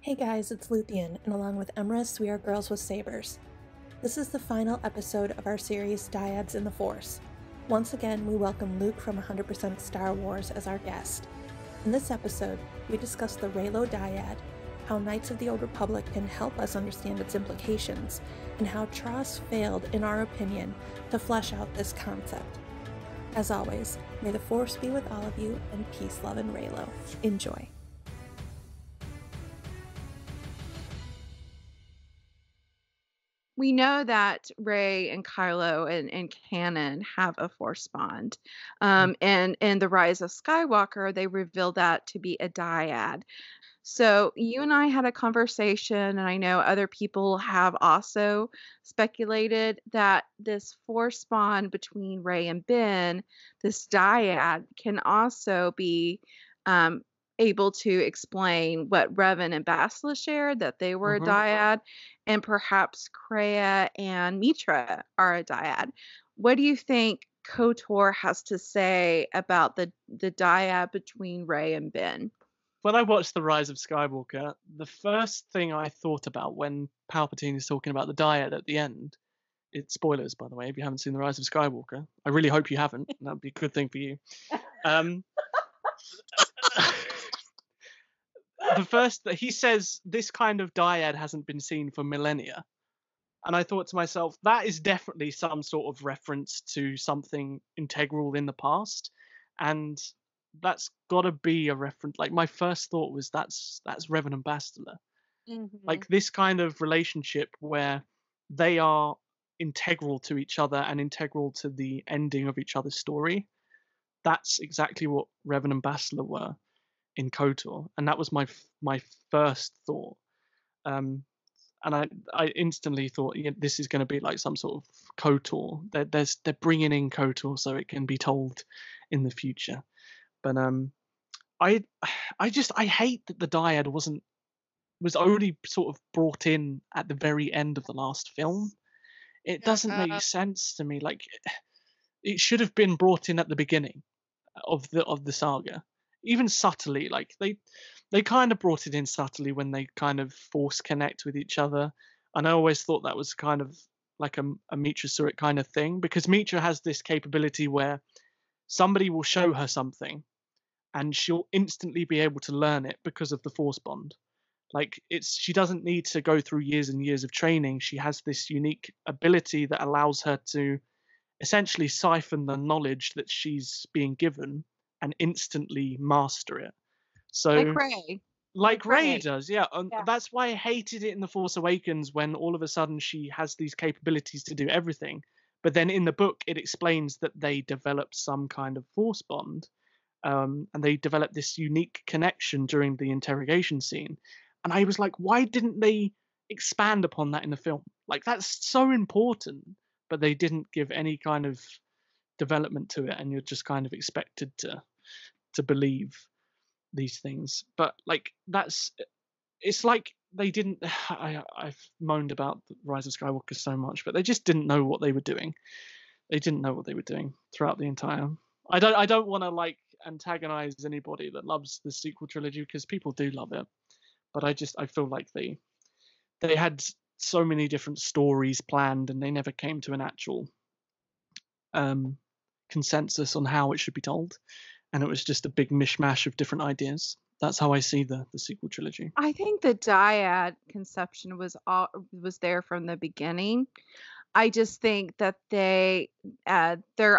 Hey guys, it's Luthien, and along with Emrys, we are Girls with Sabers. This is the final episode of our series Dyads in the Force. Once again, we welcome Luke from 100% Star Wars as our guest. In this episode, we discuss the Reylo Dyad, how Knights of the Old Republic can help us understand its implications, and how Tross failed, in our opinion, to flesh out this concept. As always, may the Force be with all of you, and peace, love, and Reylo. Enjoy. We know that Rey and Kylo and canon have a Force bond. And in The Rise of Skywalker, they revealed that to be a dyad. So you and I had a conversation, and I know other people have also speculated that this Force bond between Rey and Ben, this dyad, can also be able to explain what Revan and Bastila shared, that they were a dyad, and perhaps Kreia and Mitra are a dyad. What do you think KOTOR has to say about the dyad between Rey and Ben? When I watched The Rise of Skywalker, the first thing I thought about when Palpatine is talking about the dyad at the end, it's spoilers, by the way, if you haven't seen The Rise of Skywalker. I really hope you haven't. That would be a good thing for you. The first that he says, this kind of dyad hasn't been seen for millennia. And I thought to myself, that is definitely some sort of reference to something integral in the past. And that's got to be a reference. Like, my first thought was that's Revan and Bastila. Like, this kind of relationship where they are integral to each other and integral to the ending of each other's story. That's exactly what Revan and Bastila were in KOTOR, and that was my first thought. And I instantly thought, yeah, this is going to be like some sort of KOTOR. They're bringing in KOTOR so it can be told in the future. But I hate that the dyad was only sort of brought in at the very end of the last film. It doesn't make sense to me. Like, it should have been brought in at the beginning of the saga, even subtly. Like, they kind of brought it in subtly when they kind of force connect with each other. And I always thought that was kind of like a Mitra Surik kind of thing, because Mitra has this capability where somebody will show her something and she'll instantly be able to learn it because of the Force bond. Like, she doesn't need to go through years and years of training. She has this unique ability that allows her to essentially siphon the knowledge that she's being given and instantly master it. So like Rey does, yeah. That's why I hated it in The Force Awakens, when all of a sudden she has these capabilities to do everything. But then in the book, it explains that they developed some kind of Force bond, and they developed this unique connection during the interrogation scene. And I was like, why didn't they expand upon that in the film? Like, that's so important, but they didn't give any kind of development to it, and you're just kind of expected to believe these things. But like, it's like they didn't. I've moaned about the Rise of Skywalker so much, but they just didn't know what they were doing. They didn't know what they were doing throughout the entire. I don't want to like antagonize anybody that loves the sequel trilogy, because people do love it, but I feel like they had so many different stories planned, and they never came to an actual consensus on how it should be told, and it was just a big mishmash of different ideas. That's how I see the sequel trilogy. I think the dyad conception was there from the beginning. I just think that their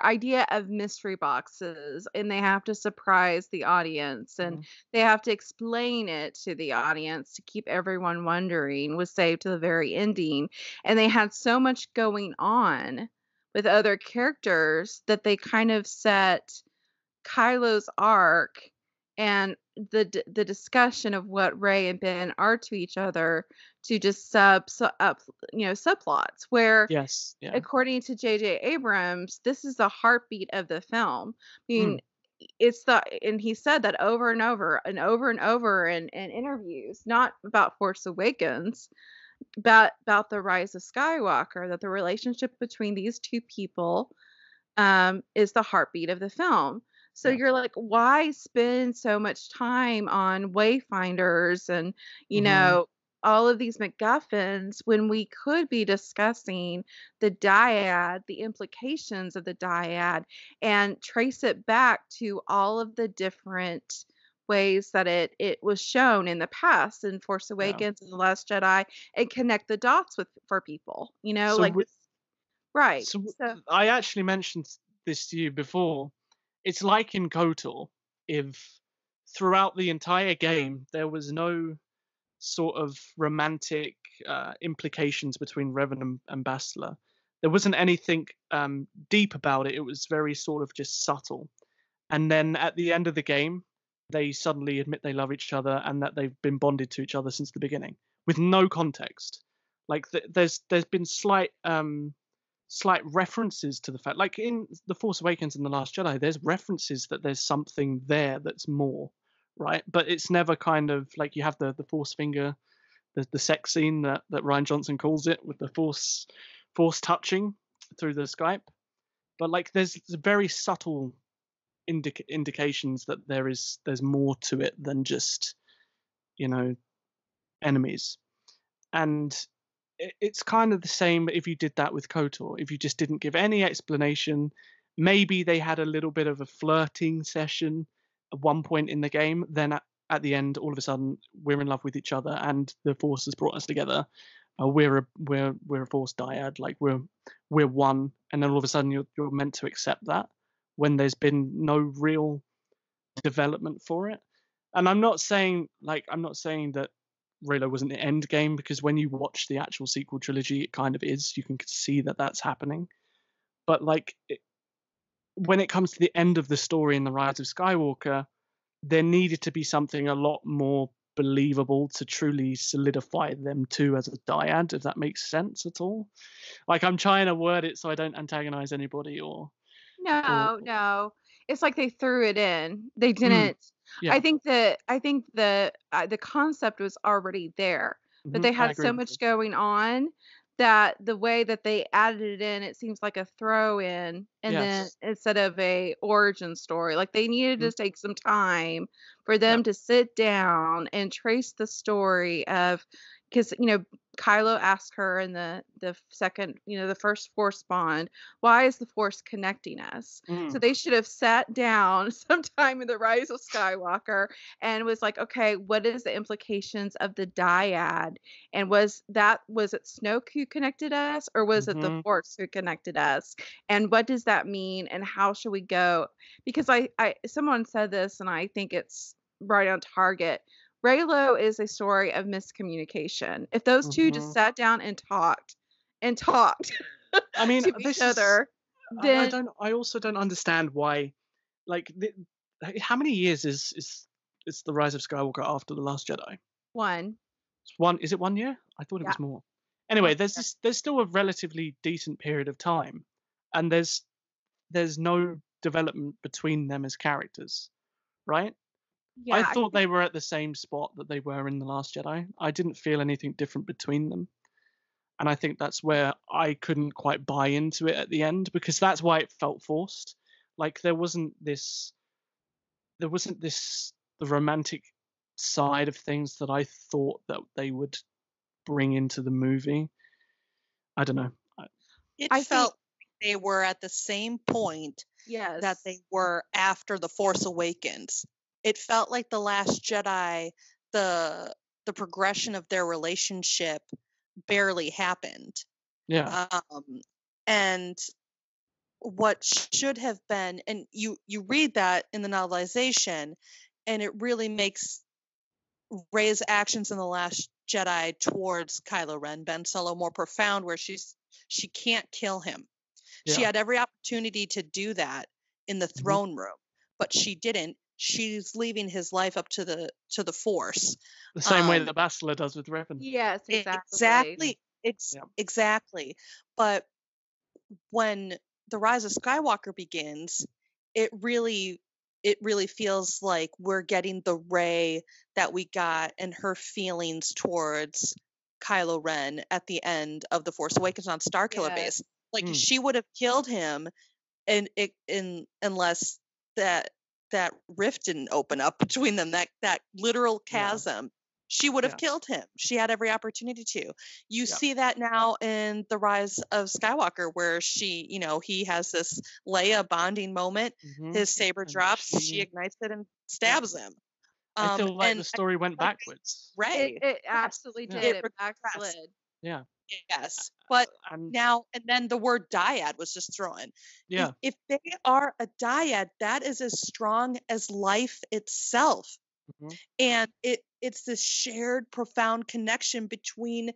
idea of mystery boxes, and they have to surprise the audience, and they have to explain it to the audience to keep everyone wondering, was saved to the very ending. And they had so much going on with other characters that they kind of set Kylo's arc and the discussion of what Rey and Ben are to each other to just subplots, where according to J.J. Abrams, this is the heartbeat of the film. I mean, and he said that over and over and over and over in interviews, not about Force Awakens, about the Rise of Skywalker, that the relationship between these two people is the heartbeat of the film. So Yeah. you're like, why spend so much time on wayfinders and, you hmm know, all of these MacGuffins when we could be discussing the dyad, the implications of the dyad, and trace it back to all of the different ways that it was shown in the past in Force Yeah. Awakens and The Last Jedi, and connect the dots with for people, So, like this, right. so So I actually mentioned this to you before. It's like in KOTOR, if throughout the entire game there was no sort of romantic implications between Revan and Bastila. There wasn't anything deep about it. It was very sort of just subtle. And then at the end of the game, they suddenly admit they love each other and that they've been bonded to each other since the beginning, with no context. Like there's been slight references to the fact, like in The Force Awakens and The Last Jedi, there's references that there's something there that's more, right? But it's never kind of like you have the Force finger, the sex scene that Rian Johnson calls it, with the force touching through the Skype. But like there's very subtle indications that there's more to it than just, you know, enemies. And it's kind of the same if you did that with KOTOR. If you just didn't give any explanation, maybe they had a little bit of a flirting session at one point in the game, then at the end, all of a sudden, we're in love with each other, and the Force has brought us together. We're a Force dyad, like we're one, and then all of a sudden you're meant to accept that when there's been no real development for it. And I'm not saying that Reylo wasn't the end game, because when you watch the actual sequel trilogy, it kind of is. You can see that that's happening. But like when it comes to the end of the story in The Rise of Skywalker, there needed to be something a lot more believable to truly solidify them two as a dyad, if that makes sense at all. Like I'm trying to word it so I don't antagonize anybody or no. It's like they threw it in. They Mm, didn't. yeah. I think the concept was already there, but they I had agree so with you. much going on that the way that they added it in, it seems like a throw in, and then Yes. instead of a origin story, like they needed Mhm. to take some time for Yeah. them to sit down and trace the story of, because Kylo asked her in the second, the first Force bond, why is the Force connecting us? So Mm. they should have sat down sometime in The Rise of Skywalker and was like, okay, what is the implications of the dyad? And was it Snoke who connected us, or was it the Mhm. Force who connected us? And what does that mean? And how should we go? Because I someone said this, and I think it's right on target. Reylo is a story of miscommunication. If those two just Mhm. sat down and talked I mean, to each this is. other, then I also don't understand why. Like, how many years is the Rise of Skywalker after the Last Jedi? one. It's one. Is it 1 year? I thought it Yeah. was more. Anyway, One. there's still a relatively decent period of time, and there's no development between them as characters, right? I Yeah, I thought think they were at the same spot that they were in the Last Jedi. I didn't feel anything different between them. And I think that's where I couldn't quite buy into it at the end, because that's why it felt forced. Like there wasn't this the romantic side of things that I thought that they would bring into the movie. I don't know. It I think felt like they were at the same point that they yes. were after The Force Awakens. It felt like The Last Jedi, the progression of their relationship barely happened. Yeah. And what should have been, and you read that in the novelization, and it really makes Rey's actions in The Last Jedi towards Kylo Ren, Ben Solo, more profound, where she can't kill him. She Yeah. had every opportunity to do that in the Mhm. throne room, but she didn't. She's leaving his life up to the Force. The same way that Bastila does with Revan. Yes, exactly. Exactly. Yeah. Exactly. But when The Rise of Skywalker begins, it really feels like we're getting the Rey that we got and her feelings towards Kylo Ren at the end of The Force Awakens on Starkiller Yes. Base. Like Mm. she would have killed him, unless that that rift didn't open up between them, that literal chasm, she would have killed him. She had every opportunity to. You see that now in The Rise of Skywalker, where she, he has this Leia bonding moment. His saber drops, she ignites it and stabs him. I feel like the story went backwards. Right. It absolutely did. It backslid. Yeah. Yes. But now, and then the word dyad was just thrown. Yeah. If they are a dyad, that is as strong as life itself. And it's this shared profound connection between,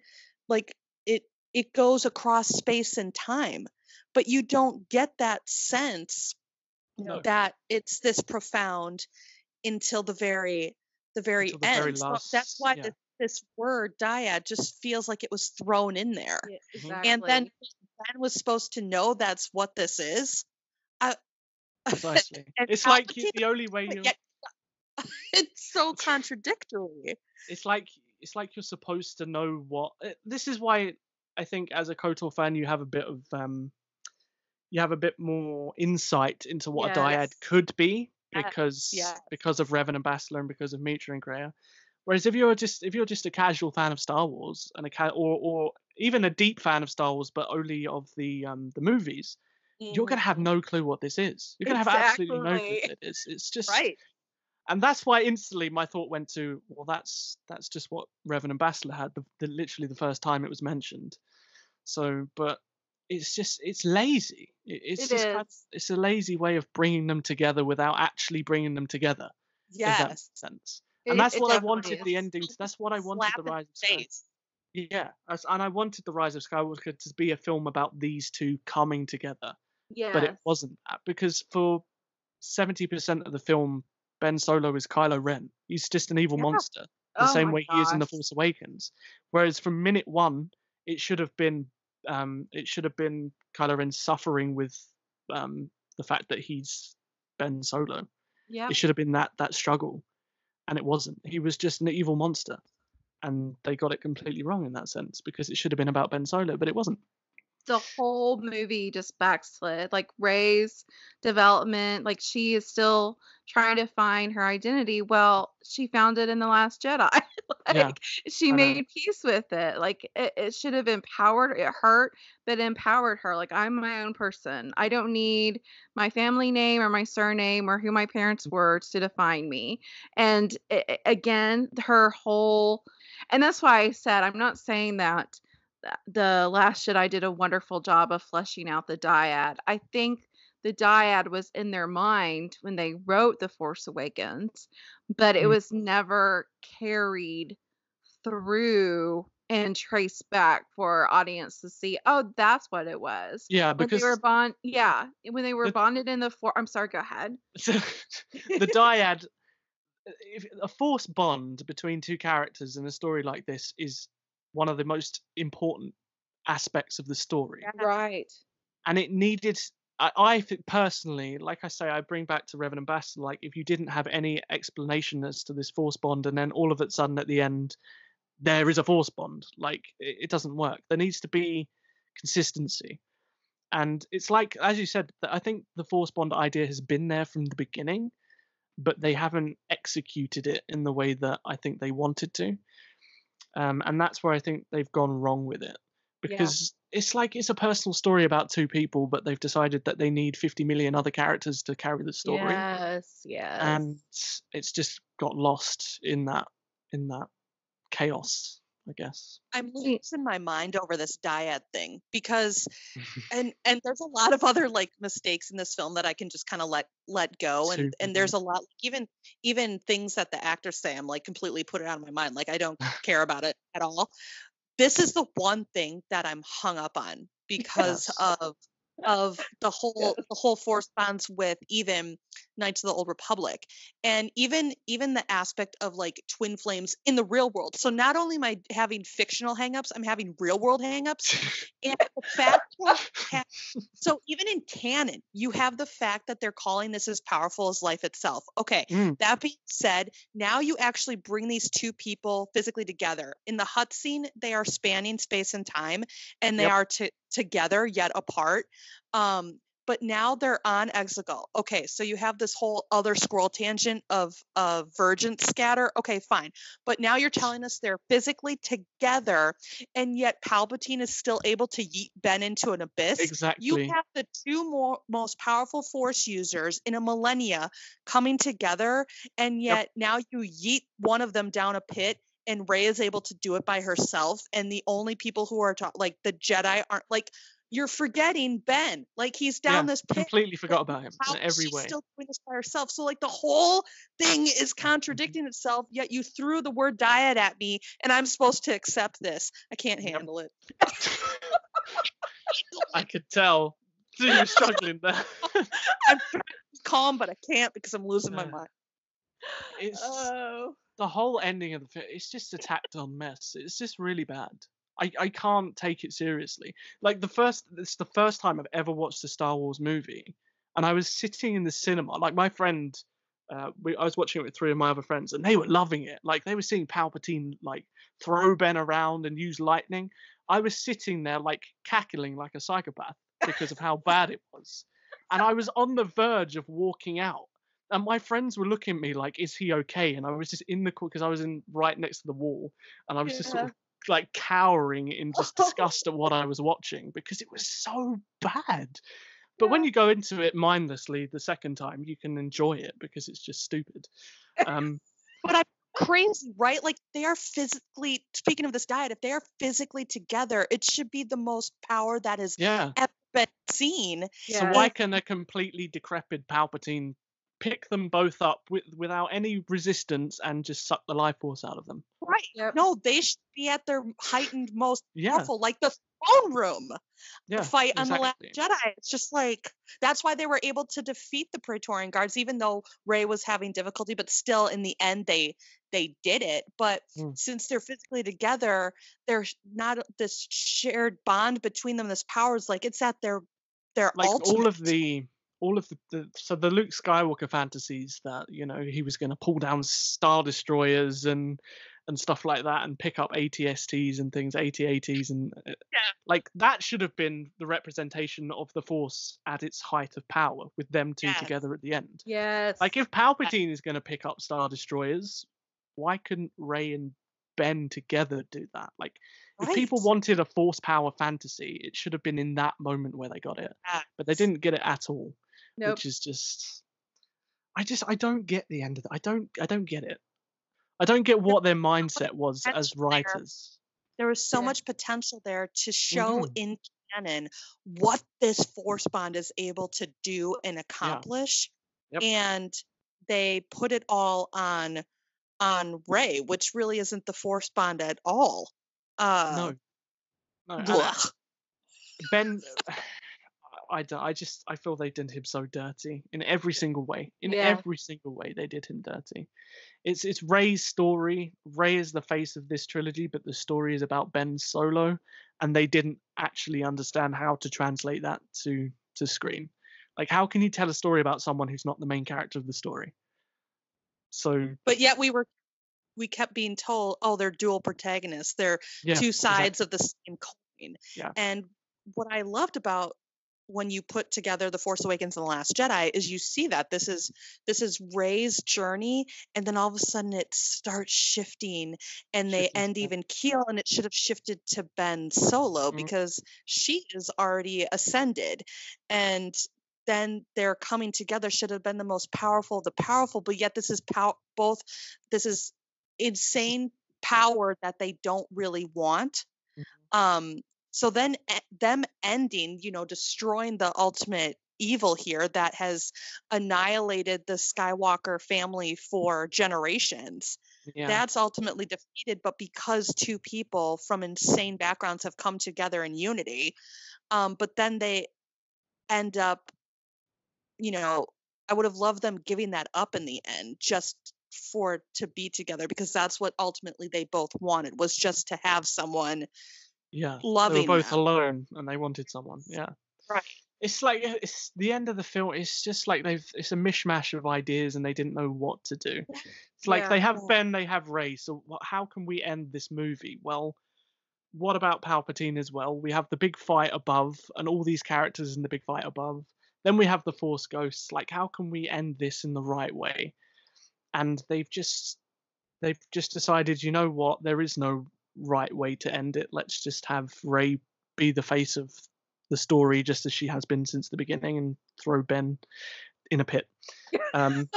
like, it goes across space and time, but you don't get that sense that it's this profound until the very end. So that's why this word dyad just feels like it was thrown in there. Yeah, exactly. And then Ben was supposed to know that's what this is. Precisely. It's like the only way you. It's so contradictory. It's like you're supposed to know what. This is why I think as a KOTOR fan you have a bit of more insight into what a dyad could be because of Revan and Bastila and because of Mitra and Kreia. Whereas if you're just a casual fan of Star Wars and or even a deep fan of Star Wars but only of the movies, you're gonna have no clue what this is. You're gonna have absolutely no clue what it is. It's just right. And that's why instantly my thought went to, well, that's just what Revan and Bastila had literally the first time it was mentioned. So, but it's lazy. It's a lazy way of bringing them together without actually bringing them together. Yes. If that makes sense. And that's what I wanted the ending. That's what I wanted the Rise of Skywalker. Yeah, and I wanted the Rise of Skywalker to be a film about these two coming together. Yeah. But it wasn't that, because for 70% of the film, Ben Solo is Kylo Ren. He's just an evil monster, the same way he is in The Force Awakens. Whereas from minute one, it should have been Kylo Ren suffering with the fact that he's Ben Solo. Yeah. It should have been that struggle, and it wasn't. He was just an evil monster, and they got it completely wrong in that sense because it should have been about Ben Solo, but it wasn't. The whole movie just backslid. Like Rey's development, like she is still trying to find her identity. Well, she found it in The Last Jedi. She made peace with it. Like it should have empowered. It hurt, but empowered her. Like, I'm my own person. I don't need my family name or my surname or who my parents were to define me. And again, her whole, and that's why I said I'm not saying that The Last Jedi did a wonderful job of fleshing out the dyad. I think the dyad was in their mind when they wrote The Force Awakens, but it was never carried through and traced back for our audience to see, oh, that's what it was. Yeah, because when they were bonded in the Force. I'm sorry, go ahead. The dyad, if a Force bond between two characters in a story like this is one of the most important aspects of the story. Right. And it needed, I think personally, like I say, I bring back to Revan and Bastila, like if you didn't have any explanation as to this Force bond and then all of a sudden at the end, there is a Force bond, like it doesn't work. There needs to be consistency. And it's like, as you said, I think the Force bond idea has been there from the beginning, but they haven't executed it in the way that I think they wanted to. And that's where I think they've gone wrong with it, because it's like it's a personal story about two people, but they've decided that they need 50 million other characters to carry the story. Yes. And it's just got lost in that chaos, I guess. I'm losing my mind over this dyad thing because, and there's a lot of other like mistakes in this film that I can just kind of let go, and there's a lot, even things that the actors say, I'm like completely put it out of my mind, like I don't care about it at all. This is the one thing that I'm hung up on because of the whole Force bonds with even Knights of the Old Republic, and even the aspect of like twin flames in the real world. So not only am I having fictional hangups, I'm having real world hangups. And the fact that so even in canon, you have the fact that they're calling this as powerful as life itself. Okay, that being said, now you actually bring these two people physically together. In the Hutt scene, they are spanning space and time, and they are together yet apart. but now they're on Exegol. Okay, so you have this whole other scroll tangent of Vergent scatter. Okay, fine. But now you're telling us they're physically together, and yet Palpatine is still able to yeet Ben into an abyss. Exactly. You have the two most powerful Force users in a millennia coming together, and yet now you yeet one of them down a pit, and Rey is able to do it by herself, and the only people who are like the Jedi aren't like. You're forgetting Ben. Like, he's down this pit. Completely forgot about him in every She's way. still doing this by herself. So, like, the whole thing is contradicting itself, yet you threw the word dyad at me, and I'm supposed to accept this. I can't handle it. I could tell. You're struggling there. I'm trying to be calm, but I can't because I'm losing my mind. It's the whole ending of the film. It's just a tacked on mess. It's just really bad. I can't take it seriously. Like, it's the first time I've ever watched a Star Wars movie, and I was sitting in the cinema. Like, my friend, I was watching it with 3 of my other friends, and they were loving it. Like, they were seeing Palpatine like throw Ben around and use lightning. I was sitting there like cackling like a psychopath because of how bad it was, and I was on the verge of walking out. And my friends were looking at me like, "Is he okay?" And I was just in the because I was in right next to the wall, and I was just sort of like cowering in just disgust at what I was watching because it was so bad. But when you go into it mindlessly the second time, you can enjoy it because it's just stupid. But I'm crazy, right? Like, they are physically, speaking of this dyad, if they are physically together, it should be the most power that has ever been seen. So why can a completely decrepit Palpatine pick them both up without any resistance and just suck the life force out of them? Right. Yep. No, they should be at their heightened most powerful, like the throne room fight on the Last Jedi. It's just like, that's why they were able to defeat the Praetorian Guards, even though Rey was having difficulty, but still in the end they did it. But since they're physically together, there's not this shared bond between them. This power is like, it's at their like ultimate. all of the Luke Skywalker fantasies that, you know, he was going to pull down Star Destroyers and stuff like that and pick up ATSTs and things, AT-ATs, and like that should have been the representation of the Force at its height of power with them two together at the end. Like, if Palpatine is going to pick up Star Destroyers, why couldn't Rey and Ben together do that? Like, if people wanted a Force power fantasy, it should have been in that moment where they got it, but they didn't get it at all. Which is just, I don't get the end of it. I don't get it. I don't get what their mindset was as writers. There was so much potential there to show in canon what this Force bond is able to do and accomplish, and they put it all on Rey, which really isn't the Force bond at all. No. Ben, I feel they did him so dirty in every single way. Every single way they did him dirty. It's Rey's story. Rey is the face of this trilogy, but the story is about Ben Solo, and they didn't actually understand how to translate that to screen. Like, how can you tell a story about someone who's not the main character of the story? So, but yet we kept being told, oh, they're dual protagonists. They're two sides of the same coin. And what I loved about when you put together The Force Awakens and The Last Jedi is you see that this is Rey's journey, and then all of a sudden it starts shifting, and they end even keel, and it should have shifted to Ben Solo because she is already ascended, and then their coming together should have been the most powerful of the powerful, but yet this is this is insane power that they don't really want. So then them ending, destroying the ultimate evil here that has annihilated the Skywalker family for generations. That's ultimately defeated, but because two people from insane backgrounds have come together in unity, but then they end up, I would have loved them giving that up in the end just to be together, because that's what ultimately they both wanted, was just to have someone loving they were both them. alone and they wanted someone. Right. It's like, it's the end of the film. It's just like it's a mishmash of ideas and they didn't know what to do. It's like they have Ben, they have Rey. So how can we end this movie? Well, what about Palpatine as well? We have the big fight above and all these characters in the big fight above. Then we have the Force ghosts. Like, how can we end this in the right way? And they've just decided, you know what? There is no right way to end it. Let's just have Rey be the face of the story, just as she has been since the beginning, and throw Ben in a pit. And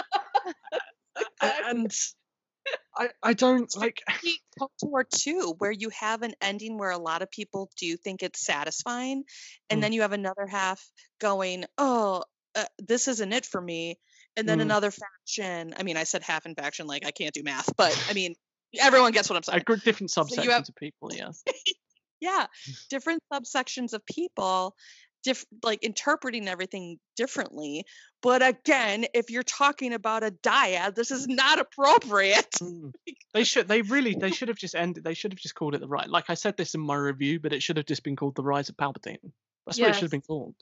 I don't like KOTOR 2, where you have an ending where a lot of people do think it's satisfying, and Mm. then you have another half going, oh, this isn't it for me. And then another faction, I mean, I said half in faction, like I can't do math, but I mean, everyone gets what I'm saying. different subsections So you have- of people, yeah. Yeah, different subsections of people, like interpreting everything differently. But again, if you're talking about a dyad, this is not appropriate. They should have just ended. They should have just called it the right. Like I said this in my review, but it should have just been called the Rise of Palpatine. That's what it should have been called.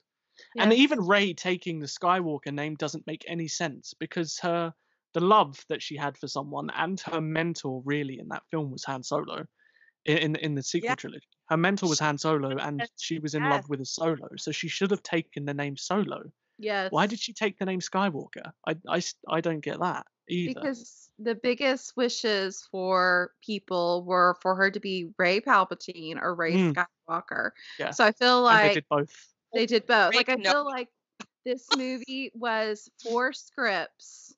Yes. And even Rey taking the Skywalker name doesn't make any sense, because the love that she had for someone and her mentor really in that film was Han Solo. In the sequel trilogy, her mentor was Han Solo, and she was in love with a Solo, so she should have taken the name Solo. Yes. Why did she take the name Skywalker? I don't get that either. Because the biggest wishes for people were for her to be Rey Palpatine or Rey Skywalker. Yeah. So I feel And like they did both. They did both. Like I No. feel like this movie was 4 scripts,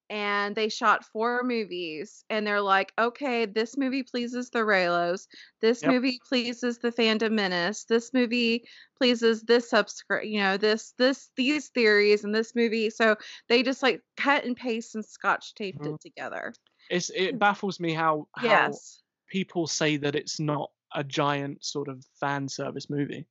and they shot 4 movies, and they're like, okay, this movie pleases the Reylos, this movie pleases the Fandom Menace, this movie pleases this subscript, these theories, and this movie. So they just like cut and paste and scotch taped it together. It baffles me how people say that it's not a giant sort of fan service movie.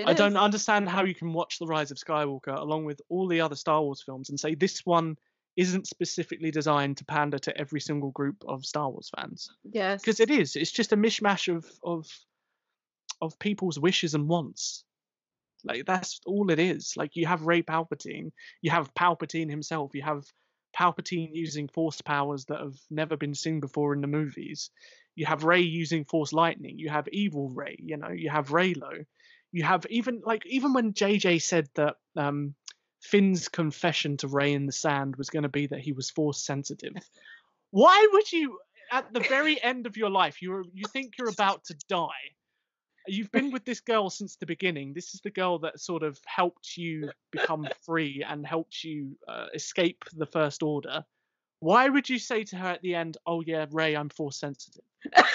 I don't understand how you can watch The Rise of Skywalker along with all the other Star Wars films and say this one isn't specifically designed to pander to every single group of Star Wars fans. Yes. Because it is. It's just a mishmash of people's wishes and wants. Like, that's all it is. Like, you have Rey Palpatine, you have Palpatine himself, you have Palpatine using Force powers that have never been seen before in the movies. You have Rey using Force lightning. You have evil Rey. You have Reylo. You have even when JJ said that Finn's confession to Rey in the sand was going to be that he was Force sensitive. Why would you, at the very end of your life, you think you're about to die? You've been with this girl since the beginning. This is the girl that sort of helped you become free and helped you escape the First Order. Why would you say to her at the end, oh yeah, Rey, I'm Force sensitive?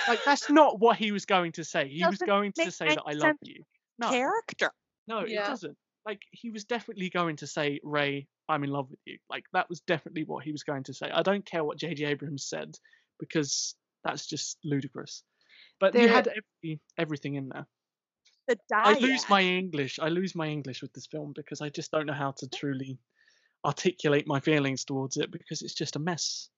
Like, that's not what he was going to say. He was going to say that I love you. No. Character. No, it doesn't. Like, he was definitely going to say, Rey, I'm in love with you. Like, that was definitely what he was going to say. I don't care what J.J. Abrams said, because that's just ludicrous. But you had everything in there. I lose my English with this film, because I just don't know how to truly articulate my feelings towards it, because it's just a mess.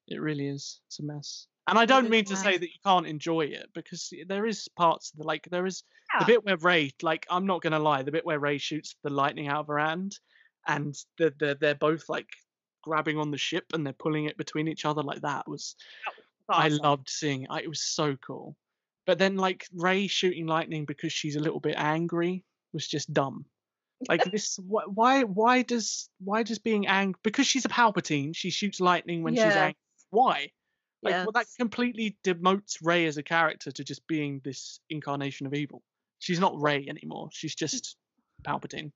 It really is. It's a mess. And I don't mean to say that you can't enjoy it, because there is parts there is the bit where Rey, like, I'm not gonna lie, the bit where Rey shoots the lightning out of her hand, and they're both like grabbing on the ship and they're pulling it between each other, like, that was awesome. I loved seeing it. It was so cool. But then, like, Rey shooting lightning because she's a little bit angry was just dumb. Like, this, why does being angry, because she's a Palpatine, she shoots lightning when she's angry. Why? Like, well, that completely demotes Rey as a character to just being this incarnation of evil. She's not Rey anymore. She's just Palpatine.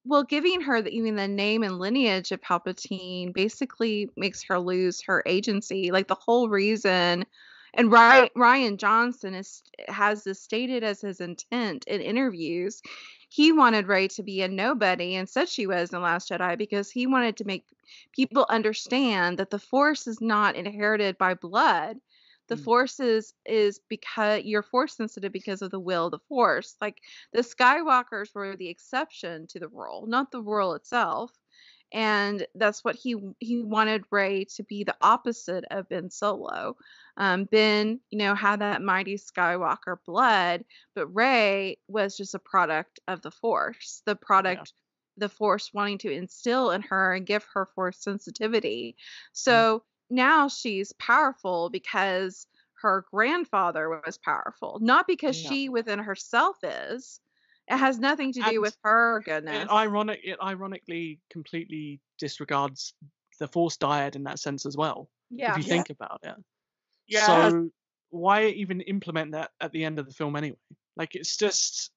Well, giving her even the name and lineage of Palpatine basically makes her lose her agency. Like, the whole reason, and Rian Johnson has this stated as his intent in interviews. He wanted Rey to be a nobody, and said she was in The Last Jedi, because he wanted to make people understand that the Force is not inherited by blood. The Force is because you're Force sensitive because of the will of the Force. Like, the Skywalkers were the exception to the rule, not the rule itself. And that's what he wanted Rey to be, the opposite of Ben Solo. Ben, had that mighty Skywalker blood, but Rey was just a product of the Force. The product, the Force wanting to instill in her and give her Force sensitivity. So now she's powerful because her grandfather was powerful, not because she within herself is. It has nothing to do And with her it goodness. ironically completely disregards the Force dyad in that sense as well. Yeah. If you Yeah. think about it. Yes. So why even implement that at the end of the film anyway? Like it's just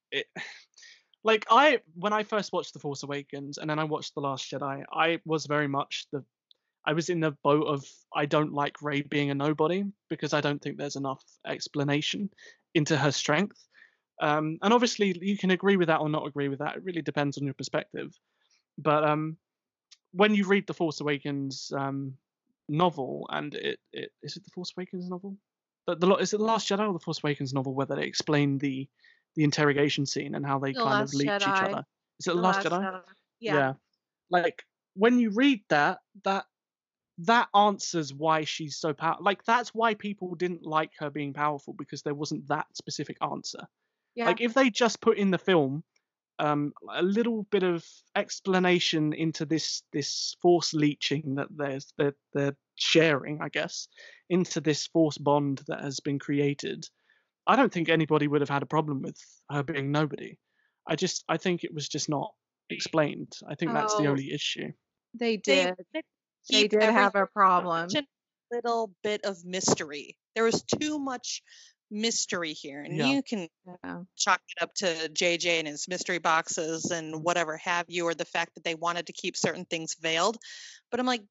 like when I first watched The Force Awakens and then I watched The Last Jedi, I was very much I was in the boat of I don't like Rey being a nobody because I don't think there's enough explanation into her strength. And obviously you can agree with that or not agree with that. It really depends on your perspective. But when you read the Force Awakens novel, and is it the Force Awakens novel? Is it the Last Jedi or the Force Awakens novel where they explain the interrogation scene and how they The kind of Last leech each Jedi. other? Is it the The Last Last Jedi? Jedi. Yeah. Like when you read that answers why she's so powerful. Like that's why people didn't like her being powerful, because there wasn't that specific answer. Yeah. Like if they just put in the film a little bit of explanation into this force leeching that they're sharing, I guess, into this force bond that has been created, I don't think anybody would have had a problem with her being nobody. I think it was just not explained. I think that's the Oh, only issue. they They did. wanted to They keep did have a everything problem. such a little bit of mystery. There was too much mystery here, and Yeah. you can Yeah. chalk it up to JJ and his mystery boxes and whatever have you, or the fact that they wanted to keep certain things veiled. But I'm like,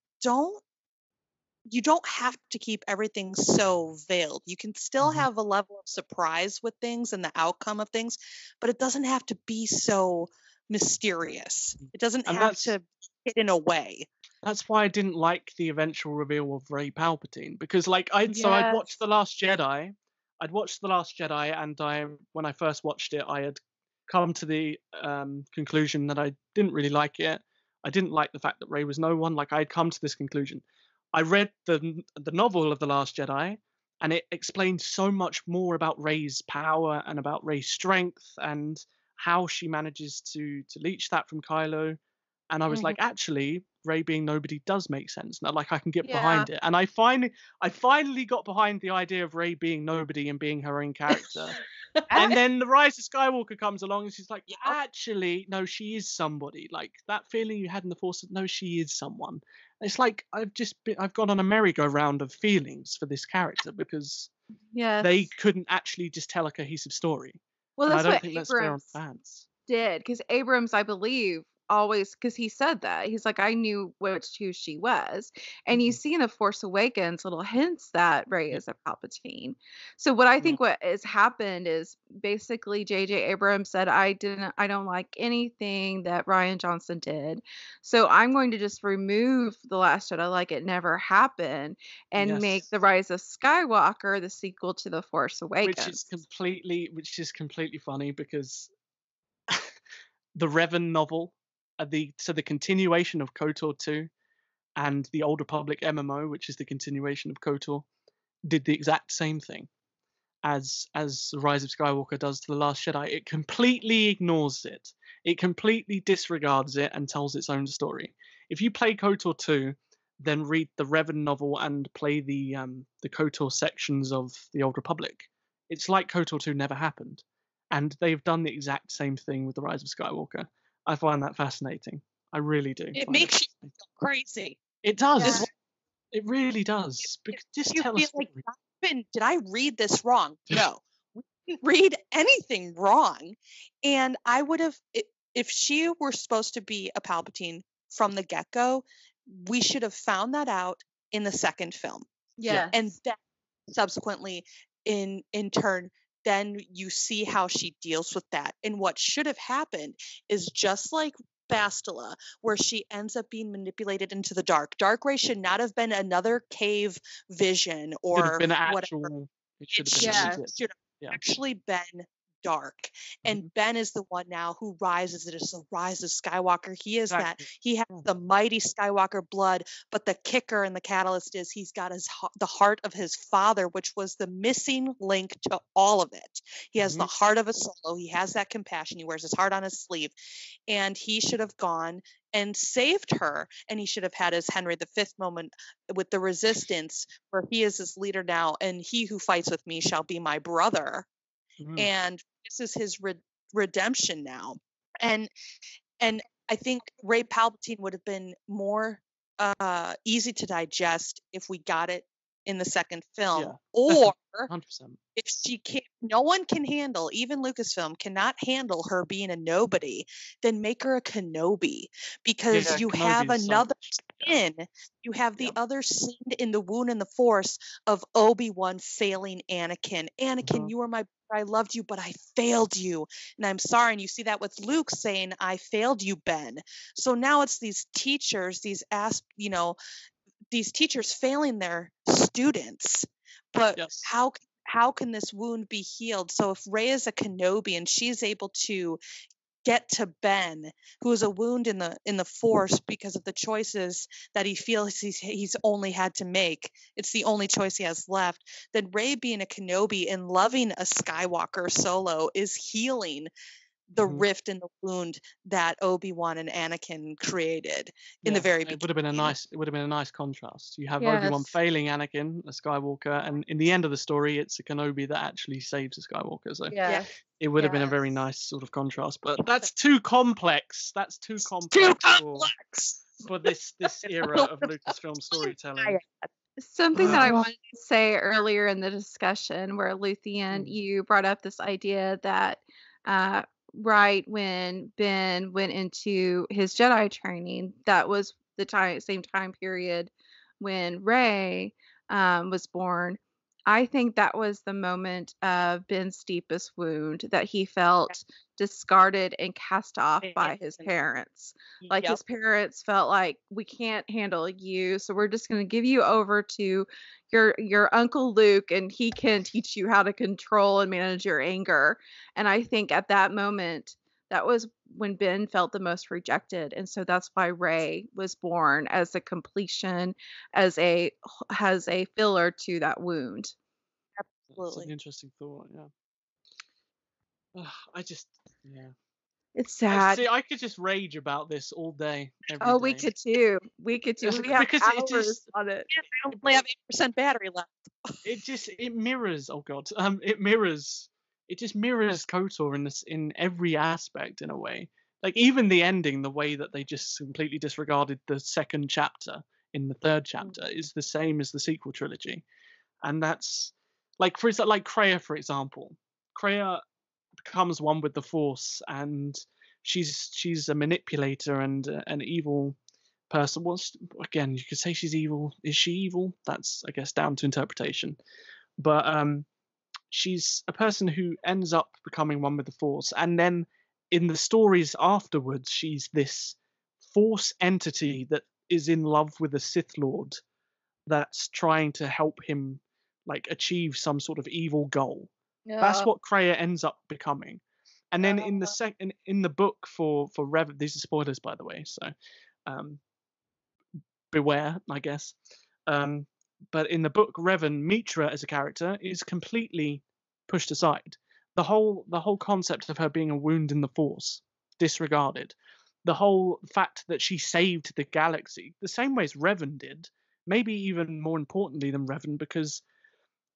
you don't have to keep everything so veiled. You can still Mhm. have a level of surprise with things and the outcome of things, but it doesn't have to be so mysterious. It doesn't And have that's to hidden away. that's why I didn't like the eventual reveal of Rey Palpatine, because like I'd Yes. watched The Last Jedi. I'd watched The Last Jedi, and when I first watched it, I had come to the conclusion that I didn't really like it. I didn't like the fact that Rey was no one. Like I'd come to this conclusion. I read the novel of The Last Jedi, and it explained so much more about Rey's power and about Rey's strength and how she manages to leech that from Kylo. And I was like, actually, Rey being nobody does make sense now. Like I can get Yeah. behind it. And I finally got behind the idea of Rey being nobody and being her own character. And then the Rise of Skywalker comes along, and she's like, actually, no, she is somebody. Like that feeling you had in the Force, no, she is someone. It's like I've gone on a merry-go-round of feelings for this character because Yes. they couldn't actually just tell a cohesive story. Well, And I that's don't what think that's fair on Abrams fans. did, because Abrams, I believe, always, because he said that he's like, I knew who she was, and you see in The Force Awakens little hints that Rey is a Palpatine. So what I think what has happened is basically J.J. Abrams said, I don't like anything that Rian Johnson did, so I'm going to just remove The Last Jedi like it never happened and make The Rise of Skywalker the sequel to The Force Awakens. Which is completely funny because the Revan novel, the continuation of KOTOR 2, and the Old Republic MMO, which is the continuation of KOTOR, did the exact same thing as The Rise of Skywalker does to The Last Jedi. It completely ignores it. It completely disregards it and tells its own story. If you play KOTOR 2, then read the Revan novel and play the KOTOR sections of the Old Republic, it's like KOTOR 2 never happened. And they've done the exact same thing with The Rise of Skywalker. I find that fascinating. I really do. It makes you feel crazy. It does. Yeah. It really does. Just You tell feel us. like, did I read this wrong? No, we didn't read anything wrong. And I would have, if she were supposed to be a Palpatine from the get-go, we should have found that out in the second film. Yes. And then subsequently, in turn, then you see how she deals with that. And what should have happened is just like Bastila, where she ends up being manipulated into the dark. Dark Ray should not have been another cave vision or whatever. It should have actually been dark. And Ben is the one now who rises. It is the rise of Skywalker. He is that. He has the mighty Skywalker blood, but the kicker and the catalyst is he's got the heart of his father, which was the missing link to all of it. He has the heart of a Solo. He has that compassion. He wears his heart on his sleeve. And he should have gone and saved her. And he should have had his Henry V moment with the resistance, where he is his leader now. And he who fights with me shall be my brother. And this is his redemption now. And I think Rey Palpatine would have been more easy to digest if we got it in the second film. Yeah, Or 100%. if she can't, no one can handle, even Lucasfilm cannot handle her being a nobody, then make her a Kenobi, because Yeah, you Kenobi have is so another much. Yeah. sin. You have the Yeah. other sin in the wound in the Force of Obi-Wan failing Anakin. Anakin, you were my, I loved you, but I failed you, and I'm sorry. And you see that with Luke saying, "I failed you, Ben." So now it's these teachers, these teachers failing their students. But Yes. how can this wound be healed? So if Rey is a Kenobi and she's able to get to Ben, who is a wound in the Force because of the choices that he feels he's only had to make, it's the only choice he has left, then Rey being a Kenobi and loving a Skywalker Solo is healing the rift and the wound that Obi-Wan and Anakin created in the very beginning. It would have been a nice contrast. You have Yes. Obi-Wan failing Anakin, a Skywalker, and in the end of the story, it's a Kenobi that actually saves a Skywalker. So Yeah. it would have been a very Yes. nice sort of contrast. But that's too complex. That's too complex for this era of Lucasfilm storytelling. Something that I wanted to say earlier in the discussion, where Luthien, you brought up this idea that right when Ben went into his Jedi training, that was the same time period when Rey was born. I think that was the moment of Ben's deepest wound, that he felt discarded and cast off by his parents. Like his parents felt like, we can't handle you, so we're just going to give you over to your Uncle Luke, and he can teach you how to control and manage your anger. And I think at that moment, that was when Ben felt the most rejected. And so that's why Rey was born, as a completion, has a filler to that wound. That's an interesting thought. It's sad. I could just rage about this all day. Every Oh, day. we could too. We have Because hours on it. I only have 8% battery left. It mirrors. Oh God. It mirrors. It just mirrors KOTOR in every aspect, in a way. Like even the ending, the way that they just completely disregarded the second chapter in the third chapter is the same as the sequel trilogy, and that's like Kreia, for example. Kreia becomes one with the Force, and she's a manipulator and an evil person. Again, you could say she's evil. Is she evil? That's, I guess, down to interpretation. But she's a person who ends up becoming one with the Force, and then in the stories afterwards, she's this Force entity that is in love with a Sith Lord that's trying to help him like achieve some sort of evil goal. That's what Kreia ends up becoming. And then in the book for Revan, these are spoilers by the way, so beware, I guess. But in the book, Revan, Mitra as a character is completely pushed aside. The whole concept of her being a wound in the Force disregarded. The whole fact that she saved the galaxy, the same way as Revan did, maybe even more importantly than Revan, because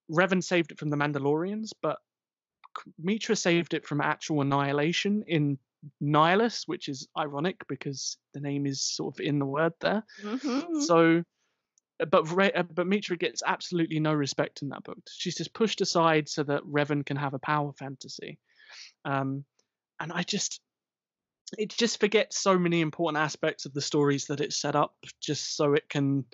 Revan saved it from the Mandalorians, but Mitra saved it from actual annihilation in Nihilus, which is ironic because the name is sort of in the word there. So, but Mitra gets absolutely no respect in that book. She's just pushed aside so that Revan can have a power fantasy, and it just forgets so many important aspects of the stories that it's set up just so it can,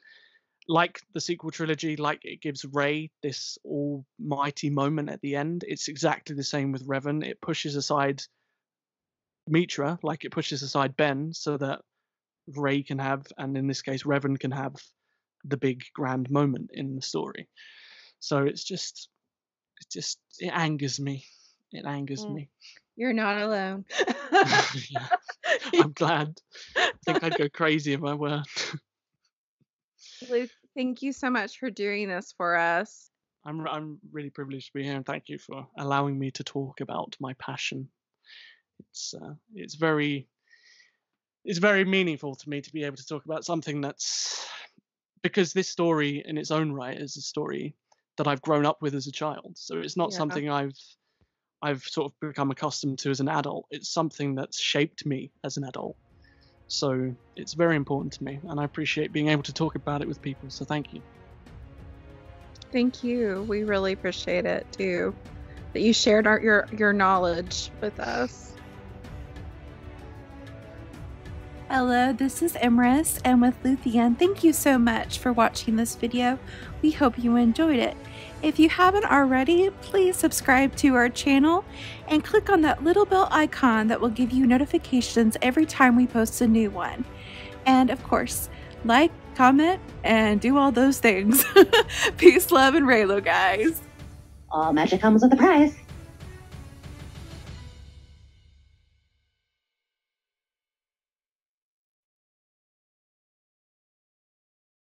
like the sequel trilogy, like it gives Rey this almighty moment at the end. It's exactly the same with Revan. It pushes aside Mitra, like it pushes aside Ben, so that Rey can have, and in this case Revan can have, the big grand moment in the story. So it angers me. It angers me. You're not alone. Yeah. I'm glad. I think I'd go crazy if I were. Luke, thank you so much for doing this for us. I'm really privileged to be here, and thank you for allowing me to talk about my passion. It's very meaningful to me to be able to talk about something that's, because this story in its own right is a story that I've grown up with as a child. So it's not something I've sort of become accustomed to as an adult. It's something that's shaped me as an adult. So it's very important to me, and I appreciate being able to talk about it with people. So thank you. Thank you. We really appreciate it too, that you shared your knowledge with us. Hello, this is Emrys, and with Luthien, thank you so much for watching this video. We hope you enjoyed it. If you haven't already, please subscribe to our channel and click on that little bell icon that will give you notifications every time we post a new one. And of course, like, comment, and do all those things. Peace, love, and Reylo, guys. All magic comes with a price.